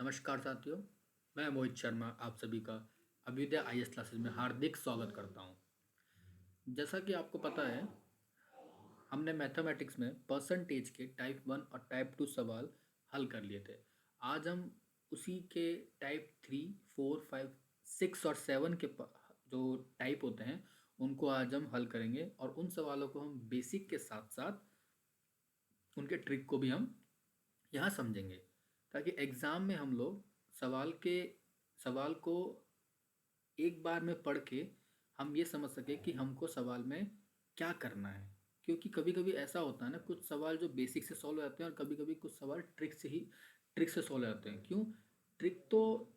नमस्कार साथियों, मैं मोहित शर्मा आप सभी का अभ्युदय आईएएस क्लासेस में हार्दिक स्वागत करता हूं। जैसा कि आपको पता है, हमने मैथमेटिक्स में परसेंटेज के टाइप 1 और टाइप 2 सवाल हल कर लिए थे। आज हम उसी के टाइप 3, 4, 5, 6 और 7 के जो टाइप होते हैं उनको आज हम हल करेंगे और उन सवालों को हम बेसिक के साथ साथ उनके ट्रिक को भी हम यहाँ समझेंगे, ताकि एग्ज़ाम में हम लोग सवाल को एक बार में पढ़ के हम ये समझ सके कि हमको सवाल में क्या करना है। क्योंकि कभी कभी ऐसा होता है ना, कुछ सवाल जो बेसिक से सॉल्व हो जाते हैं और कभी कभी कुछ सवाल ट्रिक से सॉल्व हो जाते हैं। क्यों? ट्रिक तो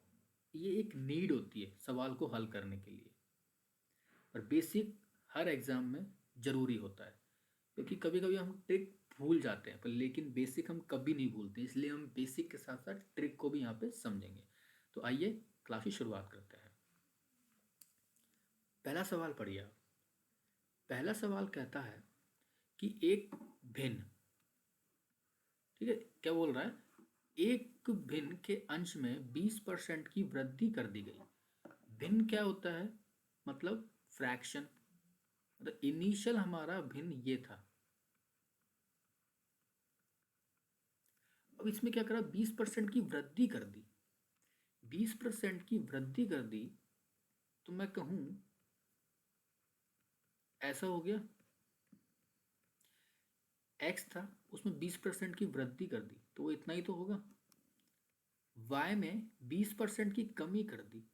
ये एक नीड होती है सवाल को हल करने के लिए, और बेसिक हर एग्ज़ाम में ज़रूरी होता है। क्योंकि कभी कभी हम ट्रिक भूल जाते हैं, पर लेकिन बेसिक हम कभी नहीं भूलते, इसलिए हम बेसिक के साथ साथ ट्रिक को भी यहाँ पे समझेंगे। तो आइए क्लास की शुरुआत करते हैं। पहला सवाल पढ़िए आप। पहला सवाल कहता है कि एक भिन्न, ठीक है, क्या बोल रहा है? एक भिन्न के अंश में 20% की वृद्धि कर दी गई। भिन्न क्या होता है? मतलब फ्रैक्शन। मतलब इनिशियल हमारा भिन्न ये था, अब इसमें क्या करा, 20% की वृद्धि कर दी। 20% की वृद्धि कर दी तो मैं कहूं ऐसा हो गया, एक्स था उसमें 20% की वृद्धि कर दी तो वो इतना ही तो होगा। वाई में 20% की कमी कर दी,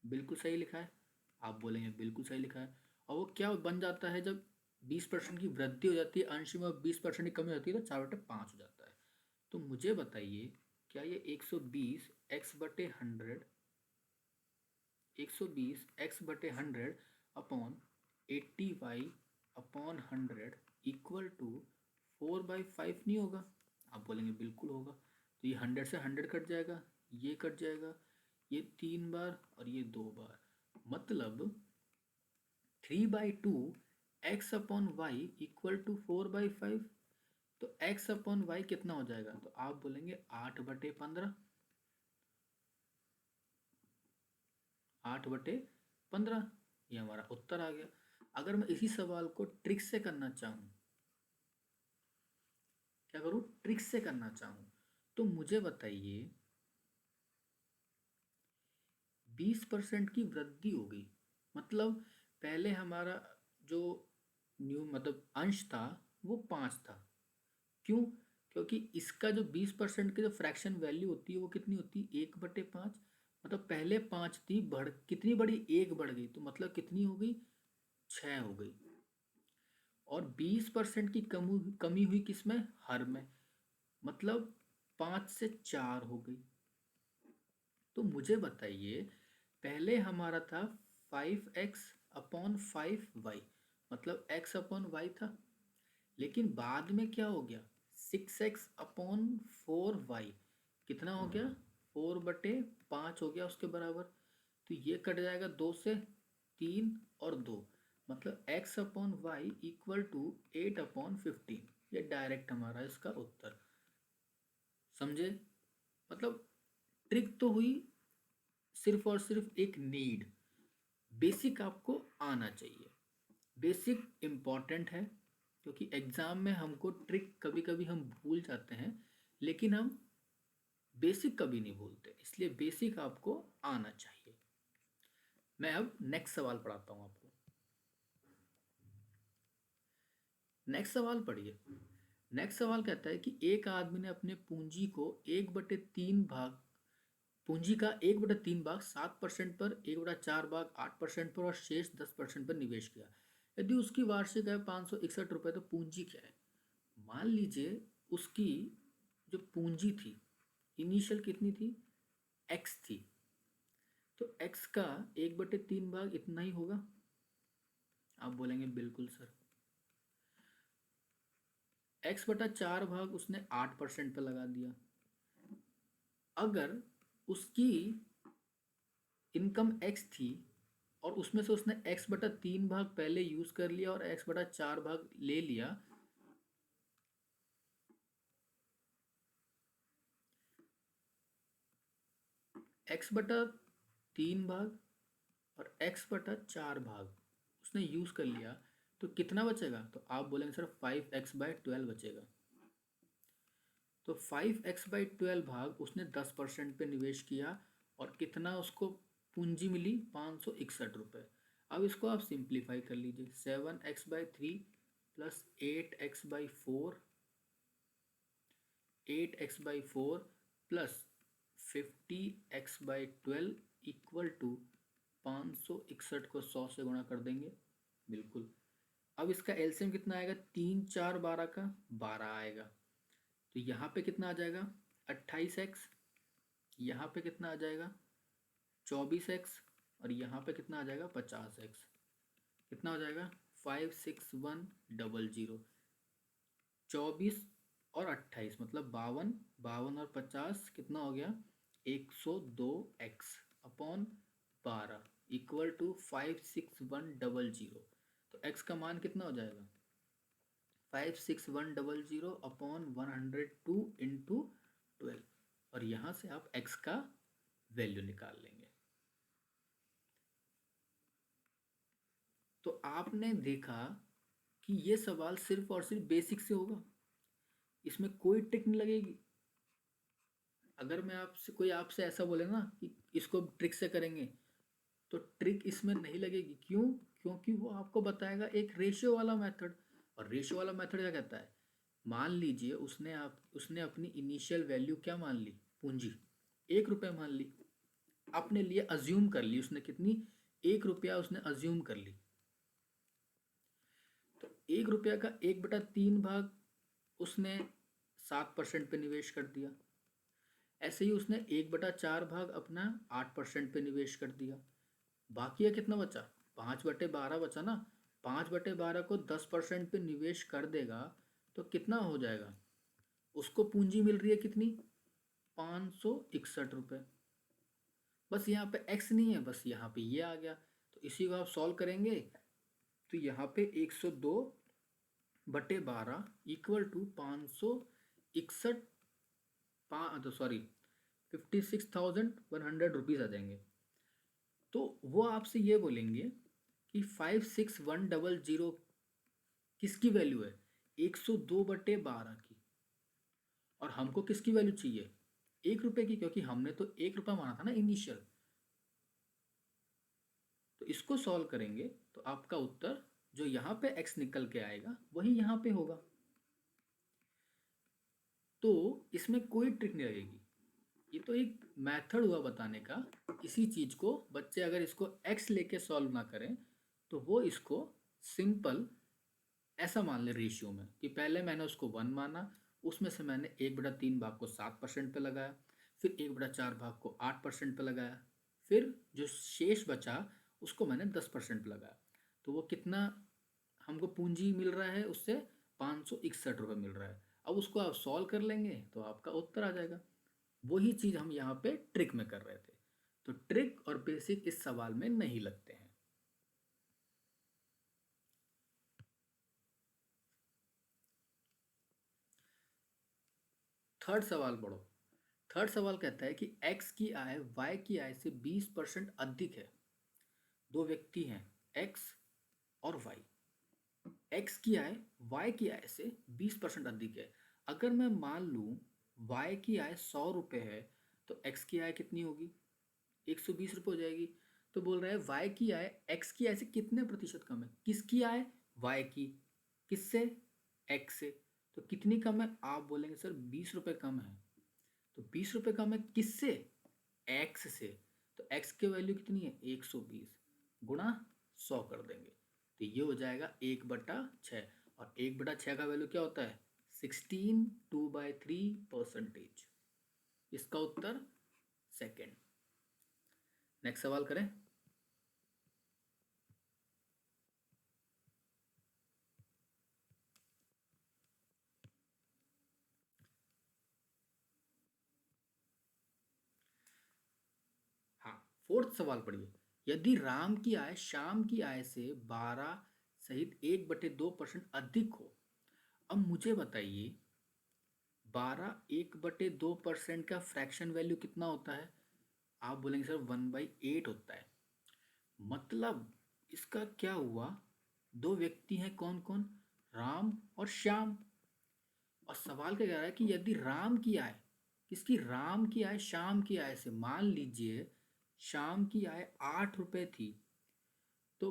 बिल्कुल सही लिखा है। आप बोलेंगे बिल्कुल सही लिखा है। और वो क्या बन जाता है जब 20% की वृद्धि हो जाती है अंश में और 20% की कमी होती है तो 4/5 हो जाता है। तो मुझे बताइए, क्या ये 120 एक्स बटे 100, 120 एक्स बटे 100 upon 80 y upon 100 equal to 4/5 नहीं होगा? आप बोलेंगे बिल्कुल होगा। तो ये 100 से 100 कट जाएगा, ये कट जाएगा, ये 3 बार और ये 2 बार, मतलब 3/2 x upon y equal to 4/5। तो एक्स अपॉन वाई कितना हो जाएगा? तो आप बोलेंगे 8/15, 8/15। ये हमारा उत्तर आ गया। अगर मैं इसी सवाल को ट्रिक से करना चाहूँ, क्या करूँ? ट्रिक से करना चाहूँ तो मुझे बताइए, 20% की वृद्धि हो गई, मतलब पहले हमारा जो मतलब अंश था वो 5 था। क्यों? क्योंकि इसका जो 20% की जो फ्रैक्शन वैल्यू होती है वो कितनी होती है? 1/5। मतलब पहले 5 थी, बढ़ कितनी बढ़ी? 1 बढ़ गई, तो मतलब कितनी हो गई? 6 हो गई। और 20% की कमी हुई किसमें? हर में, मतलब 5 से 4 हो गई। तो मुझे बताइए, पहले हमारा था 5x/5y, मतलब x अपॉन वाई था, लेकिन बाद में क्या हो गया? 6x/4y, कितना हो गया? 4/5 हो गया उसके बराबर। तो ये कट जाएगा 2 से, 3 और 2, मतलब x/y इक्वल टू 8/15। ये डायरेक्ट हमारा इसका उत्तर। समझे? मतलब ट्रिक तो हुई, सिर्फ और सिर्फ एक नीड, बेसिक आपको आना चाहिए। बेसिक इम्पॉर्टेंट है, क्योंकि एग्ज़ाम में हमको ट्रिक कभी कभी हम भूल जाते हैं, लेकिन हम बेसिक कभी नहीं भूलते, इसलिए बेसिक आपको आना चाहिए। मैं अब नेक्स्ट सवाल पढ़ाता हूँ आपको। नेक्स्ट सवाल पढ़िए। नेक्स्ट सवाल कहता है कि एक आदमी ने अपने पूंजी का 1/3 भाग 7% पर, 1/4 भाग 8% पर और शेष 10% पर निवेश किया। यदि उसकी वार्षिक आय 561 रुपये, तो पूंजी क्या है? मान लीजिए उसकी जो पूंजी थी इनिशियल कितनी थी? एक्स थी। तो एक्स का 1/3 भाग इतना ही होगा। आप बोलेंगे बिल्कुल सर। x/4 भाग उसने 8% पर लगा दिया। अगर उसकी इनकम एक्स थी और उसमें से उसने x/3 भाग पहले यूज कर लिया और x/4 भाग ले लिया, x बटा 3 भाग और x बटा 4 भाग उसने यूज़ कर लिया, तो कितना बचेगा? तो आप बोलेंगे सर 5x/12 बचेगा। तो 5x/12 भाग उसने 10% पे निवेश किया और कितना उसको पूंजी मिली? 561 रुपये। अब इसको आप सिंप्लीफाई कर लीजिए। 7x/3 plus 8x/4 plus 50x/12 equal to 561 को 100 से गुणा कर देंगे। बिल्कुल। अब इसका एलसीएम कितना आएगा? 3 4 12 का 12 आएगा। तो यहाँ पे कितना आ जाएगा? 28x। यहाँ पे कितना आ जाएगा? 24x। और यहाँ पे कितना आ जाएगा? 50x। कितना हो जाएगा? 56100। 24 और 28 मतलब 52। 52 और 50 कितना हो गया? 102x upon 12 equal to 56100। तो x का मान कितना हो जाएगा? 56100 अपॉन 102 इंटू 12। और यहाँ से आप x का वैल्यू निकाल लेंगे। तो आपने देखा कि ये सवाल सिर्फ और सिर्फ बेसिक से होगा, इसमें कोई ट्रिक नहीं लगेगी। अगर मैं आपसे कोई आपसे ऐसा बोले ना कि इसको ट्रिक से करेंगे, तो ट्रिक इसमें नहीं लगेगी। क्यों? क्योंकि वो आपको बताएगा एक रेशियो वाला मेथड। और रेशियो वाला मेथड क्या कहता है? मान लीजिए उसने अपनी इनिशियल वैल्यू क्या मान ली? पूंजी 1 रुपये मान ली। अपने लिए अज्यूम कर ली उसने कितनी? 1 रुपया उसने अज्यूम कर ली। तो 1 रुपया का 1/3 भाग उसने 7% पे निवेश कर दिया। ऐसे ही उसने 1/4 भाग अपना 8% पे निवेश कर दिया। बाकी कितना बचा? 5/12 बचा ना। 5/12 को 10% पे निवेश कर देगा तो कितना हो जाएगा? उसको पूंजी मिल रही है कितनी? 561 रुपये। बस यहाँ पे x नहीं है, बस यहाँ पे ये आ गया। तो इसी को आप सॉल्व करेंगे तो यहाँ पे 102/12 इक्वल टू 561 तो सॉरी 56,100 रुपीज़ आ जाएंगे। तो वो आपसे ये बोलेंगे कि 56100 किसकी वैल्यू है? 102/12 की। और हमको किसकी वैल्यू चाहिए? 1 रुपये की, क्योंकि हमने तो 1 रुपया माना था ना इनिशियल। तो इसको सॉल्व करेंगे तो आपका उत्तर जो यहाँ पे x निकल के आएगा वही यहाँ पे होगा। तो इसमें कोई ट्रिक नहीं लगेगी, ये तो एक मेथड हुआ बताने का। इसी चीज को बच्चे अगर इसको x लेके सॉल्व ना करें तो वो इसको सिंपल ऐसा मान ले रेशियो में कि पहले मैंने उसको 1 माना, उसमें से मैंने 1/3 भाग को 7% पे लगाया, फिर 1/4 भाग को 8% पे लगाया, फिर जो शेष बचा उसको मैंने 10% पे लगाया। तो वो कितना हमको पूंजी मिल रहा है? उससे 561 रुपये मिल रहा है। अब उसको आप सॉल्व कर लेंगे तो आपका उत्तर आ जाएगा। वही चीज़ हम यहाँ पे ट्रिक में कर रहे थे। तो ट्रिक और बेसिक इस सवाल में नहीं लगते हैं। थर्ड सवाल पढ़ो। थर्ड सवाल कहता है कि x की आय y की आय से 20% अधिक है। दो व्यक्ति हैं x और y। x की आय y की आय से 20% अधिक है। अगर मैं मान लूँ y की आय 100 रुपये है तो x की आय कितनी होगी? 120 रुपये हो जाएगी। तो बोल रहा है y की आय x की आय से कितने प्रतिशत कम है? किसकी आय? y की। किससे? x से। तो कितनी कम है? आप बोलेंगे सर 20 रुपये कम है। तो 20 रुपये कम है किससे? x से। तो x की वैल्यू कितनी है? 120 गुणा 100 कर देंगे तो ये हो जाएगा 1/6। और 1/6 का वैल्यू क्या होता है? 16 2/3%। इसका उत्तर सेकेंड। नेक्स्ट सवाल करें। हाँ, फोर्थ सवाल पढ़िए। यदि राम की आय श्याम की आय से 12 सहित 1/2% अधिक हो। अब मुझे बताइए 12 1/2% का फ्रैक्शन वैल्यू कितना होता है? आप बोलेंगे सर 1/8 होता है। मतलब इसका क्या हुआ, दो व्यक्ति हैं, कौन कौन, राम और श्याम। और सवाल क्या कह रहा है कि यदि राम की आय, किसकी, राम की आय श्याम की आय से, मान लीजिए श्याम की आय 8 रुपये थी, तो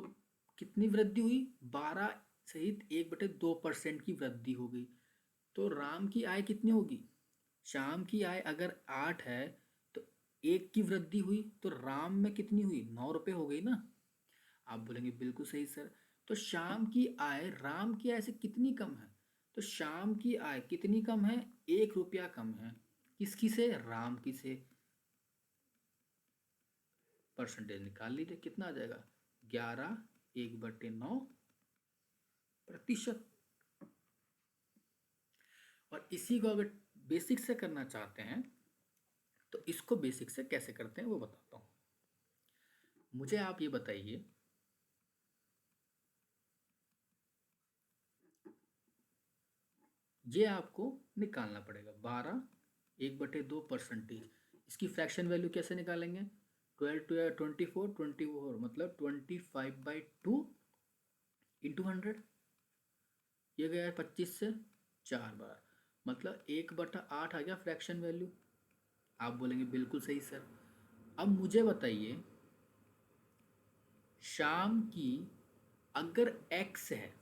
कितनी वृद्धि हुई, 12 सहित 1/2% की वृद्धि हो गई। तो राम की आय कितनी होगी, श्याम की आय अगर 8 है तो 1 की वृद्धि हुई, तो राम में कितनी हुई, 9 रुपये हो गई ना। आप बोलेंगे बिल्कुल सही सर। तो श्याम की आय राम की आय से कितनी कम है, तो श्याम की आय कितनी कम है, 1 रुपया कम है। किसकी से, राम की से। परसेंटेज निकाल लीजिए, कितना आ जाएगा, 11/9%। और इसी को अगर बेसिक से करना चाहते हैं तो इसको बेसिक से कैसे करते हैं वो बताता हूँ। मुझे आप ये बताइए, ये आपको निकालना पड़ेगा 12 1/2%। इसकी फ्रैक्शन वैल्यू कैसे निकालेंगे, 24 मतलब 25/2 इंटू 100। ये गया है 25 से 4 बार, मतलब 1/8 आ गया फ्रैक्शन वैल्यू। आप बोलेंगे बिल्कुल सही सर। अब मुझे बताइए, शाम की अगर x है,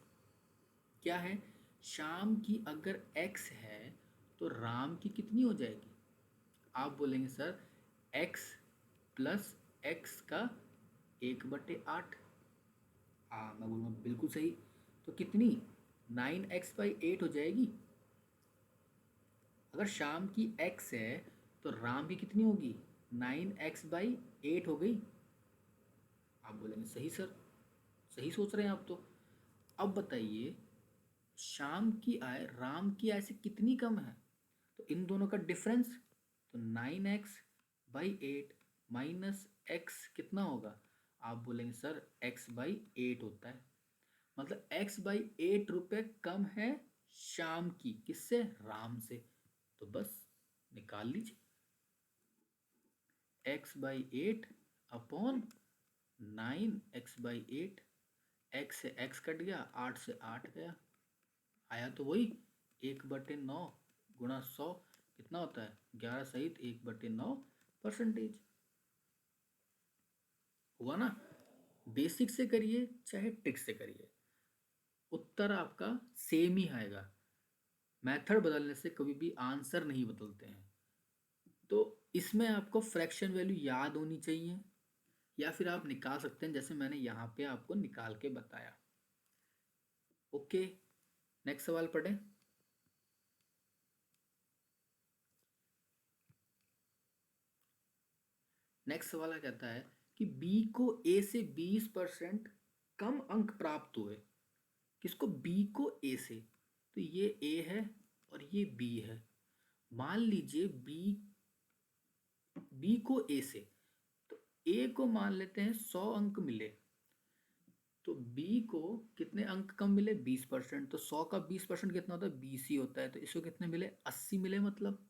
क्या है, शाम की अगर x है तो राम की कितनी हो जाएगी। आप बोलेंगे सर x प्लस x का 1/8। हाँ, मैं बोलूँगा बिल्कुल सही। तो कितनी, 9x/8 हो जाएगी। अगर शाम की x है तो राम की कितनी होगी, 9x/8 हो गई। आप बोलेंगे सही सर, सही सोच रहे हैं आप तो। अब बताइए, शाम की आय राम की आय से कितनी कम है, तो इन दोनों का डिफरेंस, तो 9x/8 माइनस x कितना होगा। आप बोलेंगे सर x/8 होता है, मतलब x/8 रुपये कम है शाम की, किससे, राम से। तो बस निकाल लीजिए, x/8 अपॉन 9x/8। x से x कट गया, 8 से 8 गया, आया तो वही 1/9 गुणा 100, कितना होता है, 11 सहित 1/9%। हुआ ना। बेसिक से करिए चाहे ट्रिक से करिए, उत्तर आपका सेम ही आएगा। मेथड बदलने से कभी भी आंसर नहीं बदलते हैं। तो इसमें आपको फ्रैक्शन वैल्यू याद होनी चाहिए, या फिर आप निकाल सकते हैं जैसे मैंने यहाँ पे आपको निकाल के बताया। ओके, नेक्स्ट सवाल पढ़ें। नेक्स्ट सवाल कहता है कि बी को ए से 20% कम अंक प्राप्त हुए। किसको, बी को ए से, तो ये ए है और ये बी है। मान लीजिए बी, बी को ए से, तो ए को मान लेते हैं 100 अंक मिले, तो बी को कितने अंक कम मिले, 20%। तो 100 का 20% कितना होता है, 20 ही होता है। तो इसको कितने मिले, 80 मिले मतलब।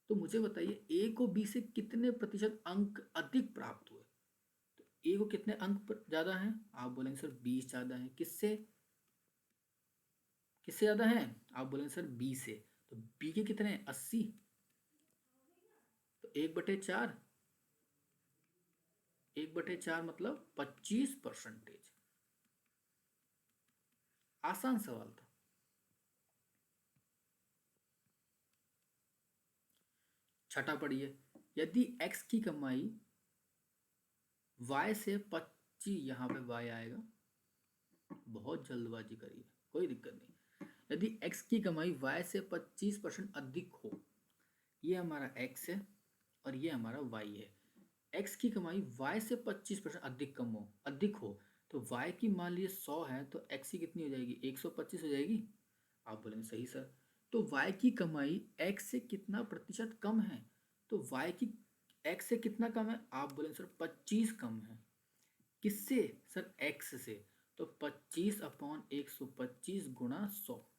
तो मुझे बताइए ए को बी से कितने प्रतिशत अंक अधिक प्राप्त हुए। तो ए को कितने अंक ज्यादा हैं, आप बोलेंगे सर 20 ज्यादा है। किससे, किससे ज्यादा है, आप बोलेंगे सर बी से। तो बी के कितने हैं, 80। तो 1/4, 1/4 मतलब 25%। आसान सवाल था। छठा पढ़िए, यदि x की कमाई y से 25, यहाँ पे y आएगा, बहुत जल्दबाजी करिए, कोई दिक्कत नहीं। यदि x की कमाई y से 25% अधिक हो, ये हमारा x है और ये हमारा y है। x की कमाई y से 25% अधिक हो, तो y की मान लीजिए 100 है, तो x की कितनी हो जाएगी, 125 हो जाएगी। आप बोलेंगे सही सर। तो y की कमाई x से कितना प्रतिशत कम है, तो y की x से कितना कम है, आप बोलेंगे सर 25 कम है। किससे, सर x से। तो 25/125 गुणा 100,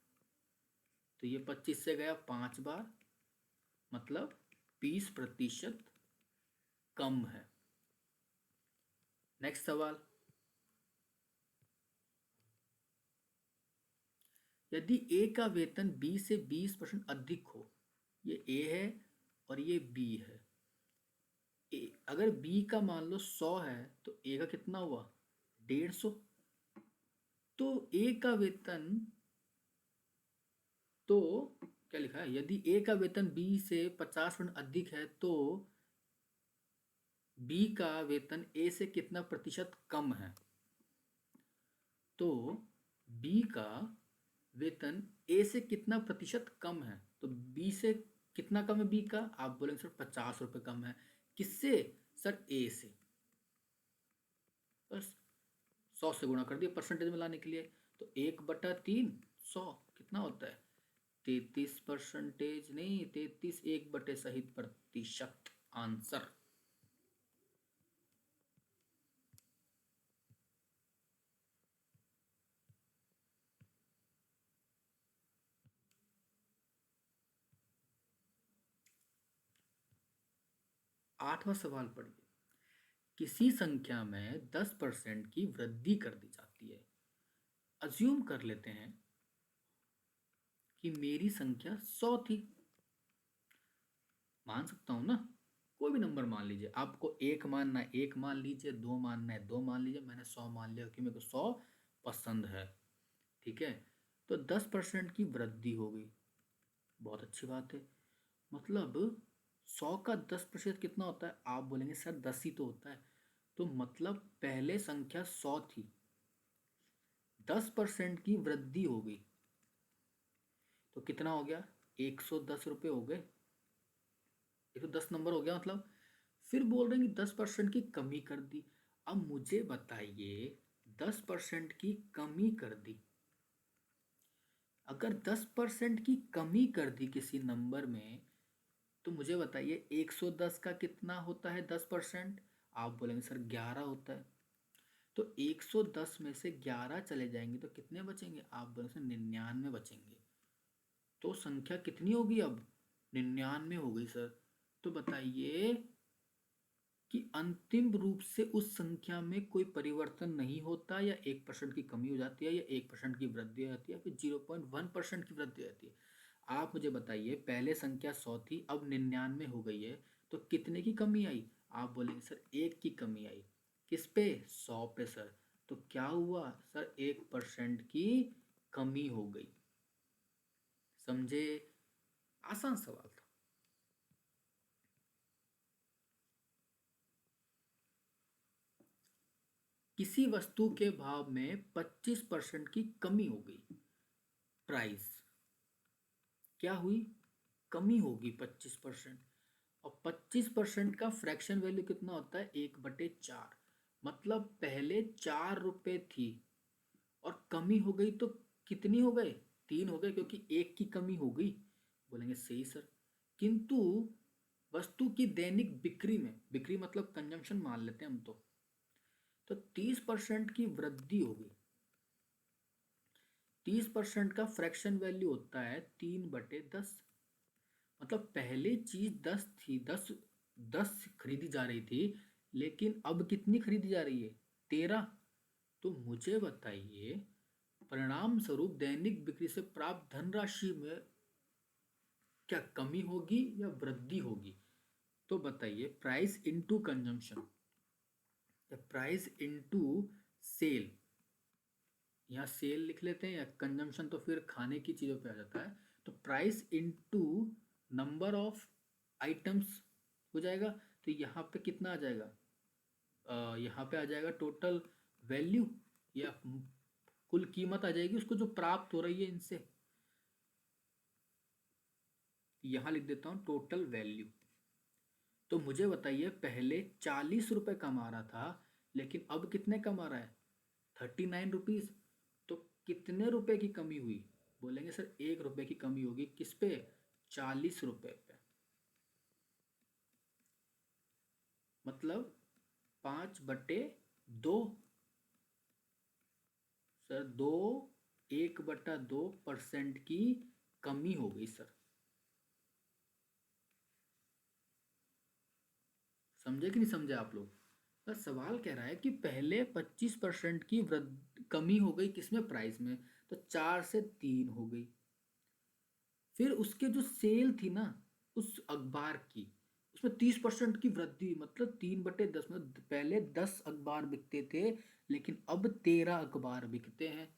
तो ये 25 से गया 5 बार, मतलब 20%। कम है। नेक्स्ट सवाल, यदि ए का वेतन बी से 20% अधिक हो, ये ए है और ये बी है। अगर बी का मान लो 100 है तो ए का कितना हुआ, 150। तो ए का वेतन, तो क्या लिखा है, यदि ए का वेतन बी से 50% अधिक है तो बी का वेतन ए से कितना प्रतिशत कम है। तो बी का वेतन ए से कितना प्रतिशत कम है, तो बी से कितना कम है बी का, आप बोलेंगे सर 50 रुपये कम है। किससे सर, ए से। बस 100 से गुणा कर दिया परसेंटेज में लाने के लिए। तो 1/3 100 कितना होता है, 33%, नहीं 33 1/, सहित प्रतिशत आंसर। आठवां सवाल पढ़िए, किसी संख्या में 10% की वृद्धि कर दी जाती है। अज्यूम कर लेते हैं कि मेरी संख्या 100 थी, मान सकता हूं ना, कोई भी नंबर मान लीजिए, आपको 1 मानना है 1 मान लीजिए, 2 मानना है 2 मान लीजिए, मैंने 100 मान लिया क्योंकि मेरे को 100 पसंद है। ठीक है, तो 10% की वृद्धि हो गई, बहुत अच्छी बात है। मतलब 100 का 10% कितना होता है, आप बोलेंगे सर 10 ही तो होता है। तो मतलब पहले संख्या 100 थी, 10% की वृद्धि हो गई, तो कितना हो गया, 110 रुपये हो गए, 110 नंबर हो गया मतलब। फिर बोल रहे हैं कि 10% की कमी कर दी। अब मुझे बताइए, 10% की कमी कर दी, अगर 10% की कमी कर दी किसी नंबर में, तो मुझे बताइए 110 का कितना होता है 10%, आप बोलेंगे सर 11 होता है। तो 110 में से 11 चले जाएंगे तो कितने बचेंगे, आप बोलेंगे सर 99 बचेंगे। तो संख्या कितनी होगी अब, 99 हो गई सर। तो बताइए कि अंतिम रूप से उस संख्या में कोई परिवर्तन नहीं होता, या 1% की कमी हो जाती है, या 1% की वृद्धि हो जाती है, या फिर 0.1% की वृद्धि हो जाती है। आप मुझे बताइए, पहले संख्या 100 थी, अब 99 हो गई है, तो कितने की कमी आई, आप बोलेंगे सर 1 की कमी आई। किस पे, 100 पे सर। तो क्या हुआ सर, 1% की कमी हो गई। समझे, आसान सवाल था। किसी वस्तु के भाव में 25% की कमी हो गई, प्राइस क्या हुई, कमी होगी 25%। और 25% का फ्रैक्शन वैल्यू कितना होता है, 1/4। मतलब पहले 4 रुपए थी और कमी हो गई तो कितनी हो गए, 3 हो गए, क्योंकि 1 की कमी हो गई। बोलेंगे सही सर, किंतु वस्तु की दैनिक बिक्री में, बिक्री मतलब कंजम्पशन मान लेते हैं हम, तो 30% की वृद्धि हो गई। 30% का फ्रैक्शन वैल्यू होता है 3/10। मतलब पहले चीज 10 थी, 10 खरीदी जा रही थी, लेकिन अब कितनी खरीदी जा रही है, 13। तो मुझे बताइए, परिणाम स्वरूप दैनिक बिक्री से प्राप्त धनराशि में क्या कमी होगी या वृद्धि होगी। तो बताइए, प्राइस इनटू कंजम्पशन या प्राइस इनटू सेल, यहाँ सेल लिख लेते हैं, या कंजम्पशन तो फिर खाने की चीज़ों पे आ जाता है। तो price into number of items हो जाएगा। तो यहाँ पे कितना आ जाएगा, यहाँ पे आ जाएगा टोटल वैल्यू, या कुल कीमत आ जाएगी उसको जो प्राप्त हो रही है इनसे। यहाँ लिख देता हूँ टोटल वैल्यू। तो मुझे बताइए, पहले 40 रुपये कमा रहा था, लेकिन अब कितने कमा रहा है, 39 रुपीज़। तो कितने रुपए की कमी हुई, बोलेंगे सर 1 रुपए की कमी होगी, किस पे, 40 रुपए पे। मतलब 5/2 सर, 1/2% की कमी हो गई सर। समझे कि नहीं समझे आप लोग? बस सवाल कह रहा है कि पहले 25% की वृद्धि कमी हो गई किसमें, प्राइस में, तो 4 से 3 हो गई। फिर उसके जो सेल थी ना उस अखबार की, उसमें 30% की वृद्धि, मतलब 3/10 में। पहले 10 अखबार बिकते थे लेकिन अब 13 अखबार बिकते हैं।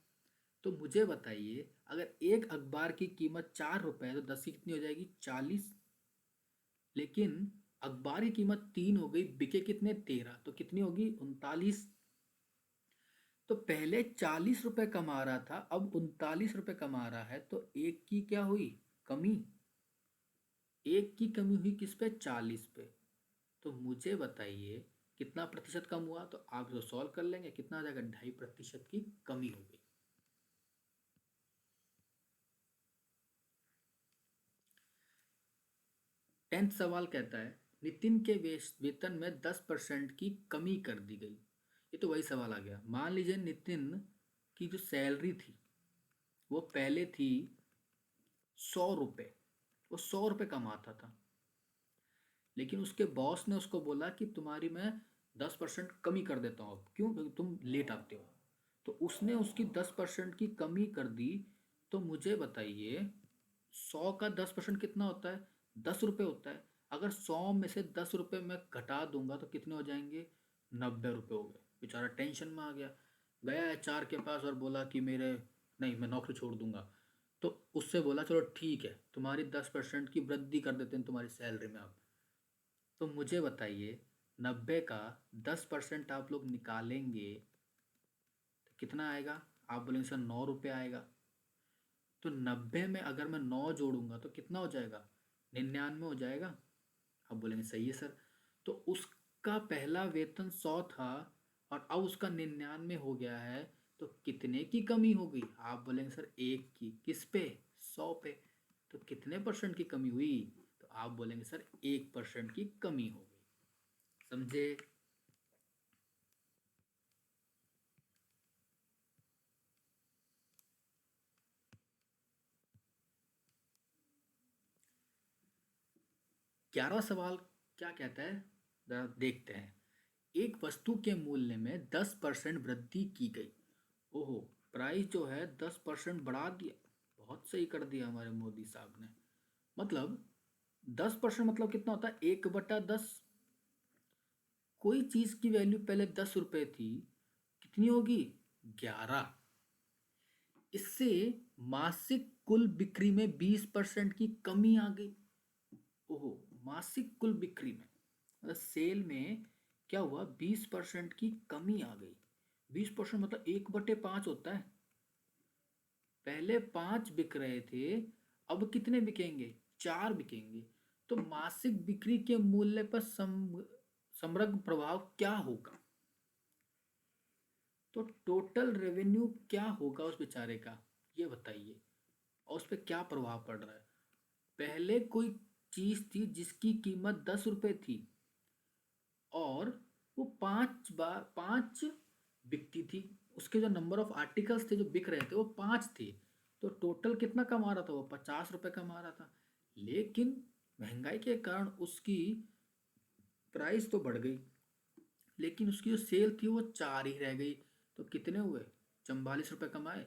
तो मुझे बताइए, अगर एक अखबार की कीमत 4 रुपए है तो 10 की कितनी हो जाएगी, 40। लेकिन अखबार की कीमत 3 हो गई, बिके कितने, 13, तो कितनी होगी, 39। तो पहले 40 रुपए कमा रहा था, अब 39 रुपए कमा रहा है, तो एक की क्या हुई, कमी। एक की कमी हुई किस पे, 40 पे। तो मुझे बताइए कितना प्रतिशत कम हुआ, तो आप जो सॉल्व कर लेंगे कितना आ जाएगा, 2.5% की कमी हो गई। 10th सवाल कहता है नितिन के वेतन में 10% की कमी कर दी गई। ये तो वही सवाल आ गया। मान लीजिए नितिन की जो सैलरी थी वो पहले थी 100 रुपये, वो 100 रुपये कमाता था। लेकिन उसके बॉस ने उसको बोला कि तुम्हारी मैं 10% कमी कर देता हूँ। अब क्यों, क्योंकि तुम लेट आते हो। तो उसने उसकी 10% की कमी कर दी। तो मुझे बताइए 100 का 10% कितना होता है, 10 रुपये होता है। अगर 100 में से 10 रुपये मैं घटा दूंगा तो कितने हो जाएंगे, 90 रुपये हो गए। बेचारा टेंशन में आ गया, गया एचआर के पास और बोला कि मेरे, नहीं मैं नौकरी छोड़ दूंगा। तो उससे बोला चलो ठीक है, तुम्हारी 10% की वृद्धि कर देते हैं तुम्हारी सैलरी में अब। तो मुझे बताइए 90 का 10% आप लोग निकालेंगे तो कितना आएगा, आप बोलेंगे सर 9 रुपये आएगा। तो 90 में अगर मैं 9 जोड़ूंगा तो कितना हो जाएगा, 99 हो जाएगा। आप बोलेंगे सही है सर। तो उसका पहला वेतन 100 था और अब उसका 99 हो गया है, तो कितने की कमी हो गई, आप बोलेंगे सर एक की, किस पे, 100 पे। तो कितने परसेंट की कमी हुई, तो आप बोलेंगे सर 1% की कमी हो गई। समझे? 11वां सवाल क्या कहता है, जरा देखते हैं। एक वस्तु के मूल्य में 10% वृद्धि की गई। ओहो, प्राइस जो है 10% बढ़ा दिया। बहुत सही कर दिया हमारे मोदी साहब ने। मतलब 10% मतलब कितना होता है, 1/10। कोई चीज की वैल्यू पहले 10 रुपए थी, कितनी होगी, 11। इससे मासिक कुल बिक्री में 20% की कमी आ गई। ओहो, मासिक कुल बिक्री में, मतलब सेल में क्या हुआ, 20% की कमी आ गई। 20% मतलब 1/5 होता है। पहले 5 बिक रहे थे, अब कितने बिकेंगे, 4 बिकेंगे। तो मासिक बिक्री के मूल्य पर समग्र प्रभाव क्या होगा। तो टोटल रेवेन्यू क्या होगा उस बेचारे का, ये बताइए। और उस पर क्या प्रभाव पड़ रहा है। पहले कोई चीज थी जिसकी कीमत 10 रुपए थी और वो 5 बिकती थी। उसके जो नंबर ऑफ आर्टिकल्स थे जो बिक रहे थे वो 5 थे। तो टोटल कितना कमा रहा था वो, 50 रुपए कमा रहा था। लेकिन महंगाई के कारण उसकी प्राइस तो बढ़ गई, लेकिन उसकी जो सेल थी वो 4 ही रह गई। तो कितने हुए, 44 रुपए कमाए।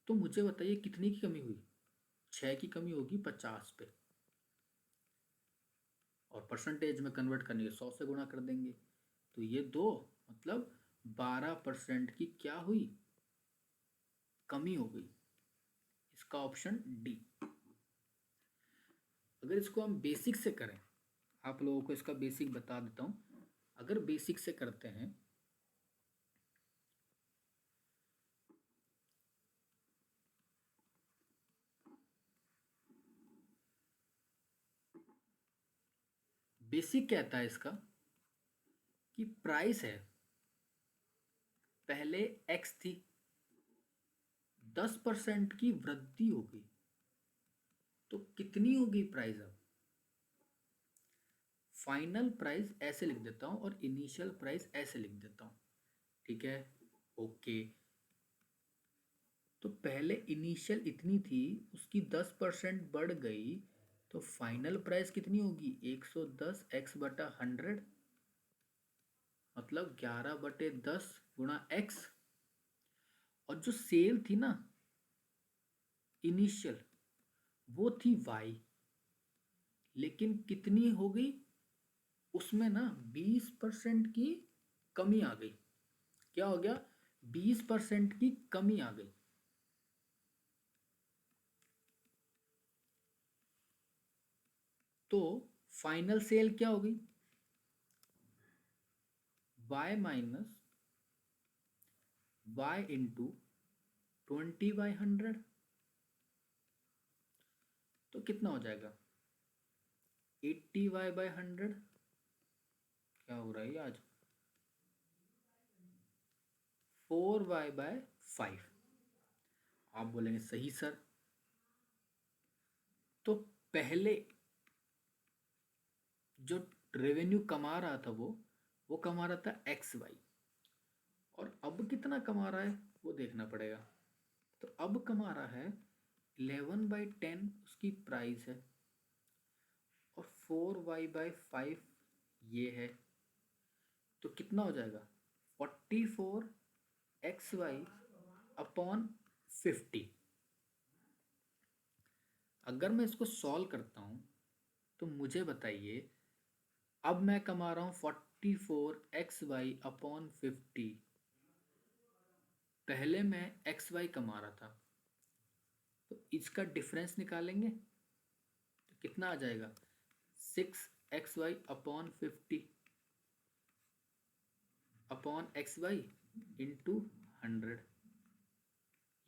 तो मुझे बताइए कितनी की कमी हुई, 6 की कमी होगी 50 पे। और परसेंटेज में कन्वर्ट करने के 100 से गुणा कर देंगे। तो ये दो, मतलब 12% की क्या हुई, कमी हो गई। इसका ऑप्शन डी। अगर इसको हम बेसिक से करें, आप लोगों को इसका बेसिक बता देता हूं। अगर बेसिक से करते हैं, बेसिक कहता है इसका कि प्राइस है, पहले एक्स थी, 10% की वृद्धि हो गई, तो कितनी होगी प्राइस अब। फाइनल प्राइस ऐसे लिख देता हूं और इनिशियल प्राइस ऐसे लिख देता हूं, ठीक है। ओके, तो पहले इनिशियल इतनी थी, उसकी 10% बढ़ गई, तो फाइनल प्राइस कितनी होगी, 110 x/100। मतलब 11/10 गुणा x, और जो सेल थी ना इनिशियल, वो थी y, लेकिन कितनी हो गई उसमें ना 20% की कमी आ गई। क्या हो गया? 20% की कमी आ गई। तो फाइनल सेल क्या हो गई? y minus y into 20/100। तो कितना हो जाएगा? 80y/100। क्या हो रहा है ये आज? 4y/5। आप बोलेंगे सही सर। तो पहले जो रेवेन्यू कमा रहा था वो कमा रहा था XY, और अब कितना कमा रहा है वो देखना पड़ेगा। तो अब कमा रहा है 11/10 उसकी प्राइस है, और 4y/5 ये है। तो कितना हो जाएगा? 44xy/50। अगर मैं इसको सॉल्व करता हूँ तो मुझे बताइए, अब मैं कमा रहा हूँ 44xy/50, पहले मैं xy कमा रहा था, तो इसका डिफरेंस निकालेंगे तो कितना आ जाएगा? 6xy/50 upon XY into 100।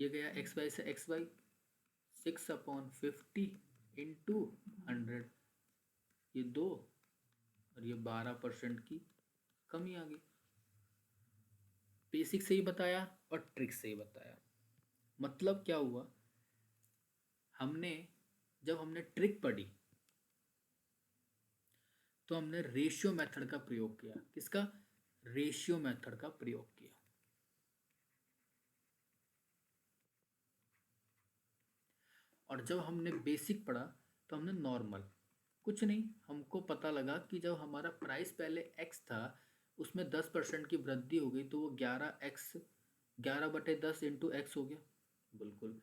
ये गया XY से XY, 6/50 इंटू 100, ये 2, और ये 12% की कमी आ गई। बेसिक से ही बताया और ट्रिक से ही बताया। मतलब क्या हुआ? हमने जब हमने ट्रिक पढ़ी तो हमने रेशियो मेथड का प्रयोग किया। किसका? रेशियो मेथड का प्रयोग किया। और जब हमने बेसिक पढ़ा तो हमने नॉर्मल, कुछ नहीं, हमको पता लगा कि जब हमारा प्राइस पहले x था उसमें 10% की वृद्धि हो गई, तो वो 11/10 इंटू एक्स हो गया। बिल्कुल।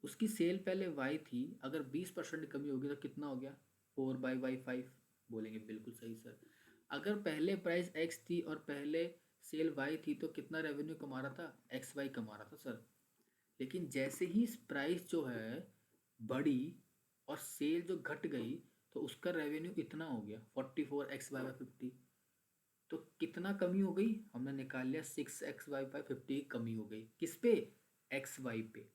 उसकी सेल पहले y थी, अगर 20% कमी होगी तो कितना हो गया? 4/5। बोलेंगे बिल्कुल सही सर। अगर पहले प्राइस x थी और पहले सेल y थी तो कितना रेवेन्यू कमा रहा था? XY कमा रहा था सर। लेकिन जैसे ही प्राइस जो है बढ़ी और सेल जो घट गई, तो उसका रेवेन्यू इतना हो गया 44xy/50। तो कितना कमी हो गई? हमने निकाल लिया 6xy/50 कमी हो गई। किस पे? XY पे।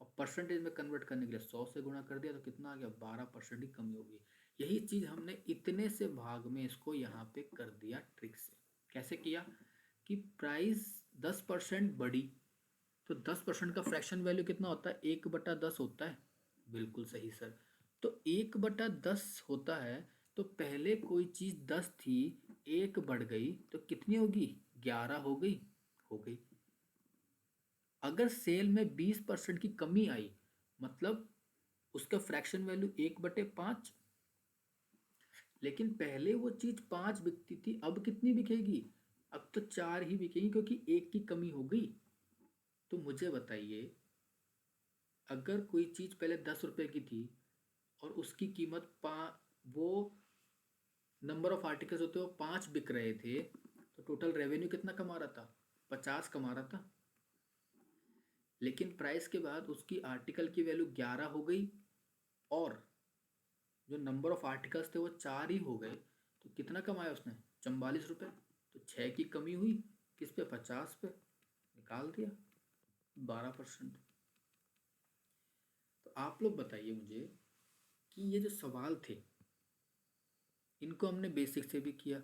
और परसेंटेज में कन्वर्ट करने के लिए 100 से गुणा कर दिया, तो कितना आ गया? 12% की कमी हो गई। यही चीज़ हमने इतने से भाग में इसको यहाँ पे कर दिया ट्रिक से। कैसे किया? कि प्राइस 10% बढ़ी, तो 10% का फ्रैक्शन वैल्यू कितना होता है? 1/10 होता है। बिल्कुल सही सर। तो 1/10 होता है, तो पहले कोई चीज़ 10 थी, एक बढ़ गई तो कितनी होगी? 11 हो गई। हो गई। अगर सेल में 20% की कमी आई, मतलब उसका फ्रैक्शन वैल्यू 1/5, लेकिन पहले वो चीज़ 5 बिकती थी, अब कितनी बिकेगी? अब तो 4 ही बिकेगी, क्योंकि एक की कमी हो गई। तो मुझे बताइए, अगर कोई चीज़ पहले 10 रुपए की थी और उसकी कीमत वो नंबर ऑफ आर्टिकल्स होते वो 5 बिक रहे थे, तो टोटल रेवेन्यू कितना कमा रहा था? 50 कमा रहा था। लेकिन प्राइस के बाद उसकी आर्टिकल की वैल्यू 11 हो गई, और जो नंबर ऑफ आर्टिकल्स थे वो 4 ही हो गए, तो कितना कमाया उसने? 44 रुपये। तो 6 की कमी हुई, किस पे? 50 पे। निकाल दिया 12%। तो आप लोग बताइए मुझे कि ये जो सवाल थे, इनको हमने बेसिक से भी किया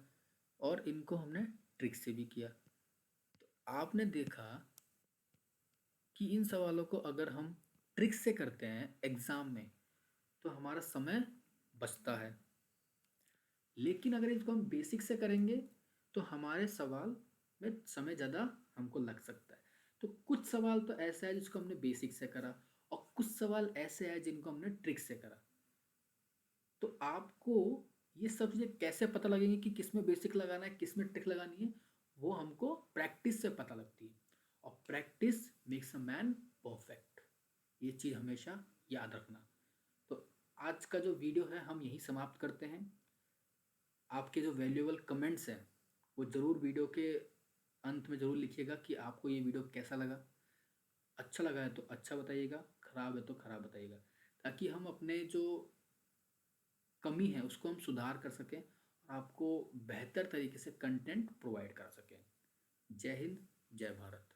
और इनको हमने ट्रिक से भी किया। तो आपने देखा कि इन सवालों को अगर हम ट्रिक से करते हैं एग्ज़ाम में तो हमारा समय बचता है, लेकिन अगर इसको हम बेसिक से करेंगे तो हमारे सवाल में समय ज़्यादा हमको लग सकता है। तो कुछ सवाल तो ऐसा है जिसको हमने बेसिक से करा, और कुछ सवाल ऐसे हैं जिनको हमने ट्रिक से करा। तो आपको ये सब चीज़ें कैसे पता लगेंगी कि किस में बेसिक लगाना है, किस में ट्रिक लगानी है? वो हमको प्रैक्टिस से पता लगती है, और practice makes a man perfect. ये चीज़ हमेशा याद रखना। तो आज का जो वीडियो है हम यहीं समाप्त करते हैं। आपके जो वैल्यूएबल कमेंट्स हैं वो ज़रूर वीडियो के अंत में ज़रूर लिखिएगा कि आपको ये वीडियो कैसा लगा। अच्छा लगा है तो अच्छा बताइएगा, ख़राब है तो ख़राब बताइएगा, ताकि हम अपने जो कमी है उसको हम सुधार कर सकें और आपको बेहतर तरीके से कंटेंट प्रोवाइड कर सकें। जय हिंद, जय भारत।